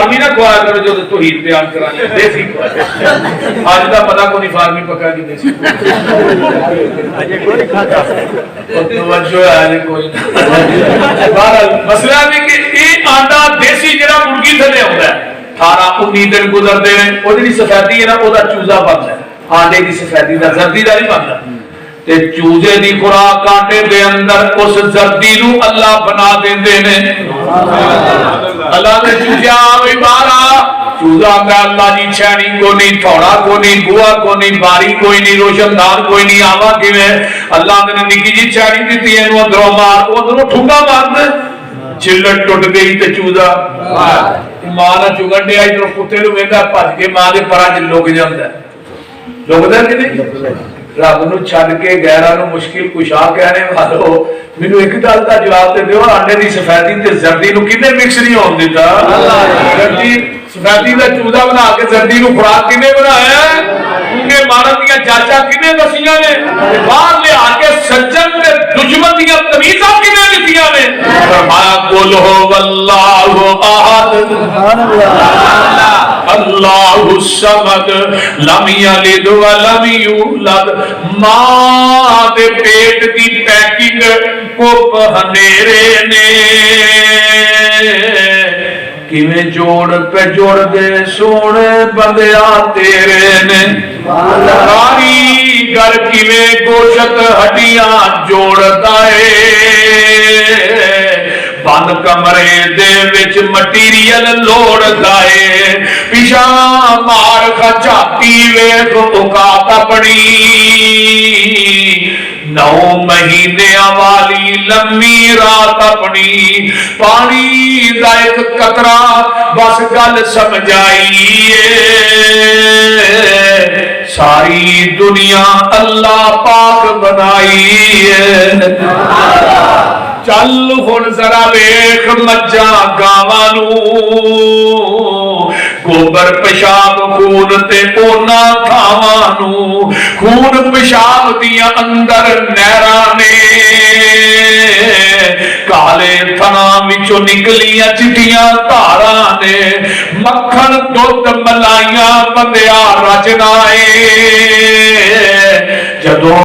फार्मी ना खुआया करो जो तौहीद बयान कराने, देसी खुआया। आज का पता को नहीं फार्मी पका कि देसी मसला है कि आंडा देसी जो मुर्गी थले आता है 18-19 दिन गुजरते हैं, सफेदी है ना वो चूजा बनता है, आंडे की सफेदी का, जर्दी का नहीं बनता। ते चूजे की खुराक आटे के अंदर उस जर्दी नू अल्लाह बना देंदे ने। अल्लाह ने चूजा भी मारा, चूजा का अल्लाह जी छैनी को नहीं, थोड़ा को नहीं, बुआ को नहीं, बारी कोई नहीं, रोशनदार कोई नहीं, आवा किवें? अल्लाह ने निकी जी छैनी दी, इनू अंदरों मार, उधरों ठुगा मार दे, चिल्लट टुट गई ते चूजा मां ना चुगन दिया, इधरों कुत्ते नू वेंदा भज के मां दे परां च लुक जांदा। लुकदा कि नहीं? रब नू छड्ड के गैरां नू मुश्किल कुशा कहने वालो, मैनू एक गल दा जवाब ते दिओ, आंडे दी सफेदी ते जर्दी नू किन्ने मिक्स नहीं होण दित्ता? जर्दी सफेदी दा चूजा बना के जर्दी नू खुराक किन्ने बनाया? उनके मारन दियां जांचां किन्ने दसियां ने? बाहर लिया के सज्जन ते दुश्मन दियां तमीज़ां किन्ने दित्तियां ने? फरमाया कुल हो वल्लाहु अहद अल्लाहु समद लम यलिद व लम यूलद। मां दे पेट दी पैकिंग कुप हनेरे ने किवें जोड़ पे जोड़ दे सोने बंदिया तेरे ने। कारीगर किवें गोशत हड्डियां जोड़दा है, बंद कमरे दे विच मटीरियल लोड़दा है, पिछा मार खचाती वेख औकात अपनी। 9 महीने वाली लम्मी रात अपनी, पानी दा एक कतरा बस गल समझाइए, सारी दुनिया अल्लाह पाक बनाई है। चल हुण जरा वेख मज्जा गावां नू, गोबर पेशाब खून ते ओना थावां नू, खून पेशाब दियां अंदर नहरां ने, काले थना विचों निकलियां चिट्टियां धारां ने, मक्खन दुध मलाइयां बंदिया रचना है। जदों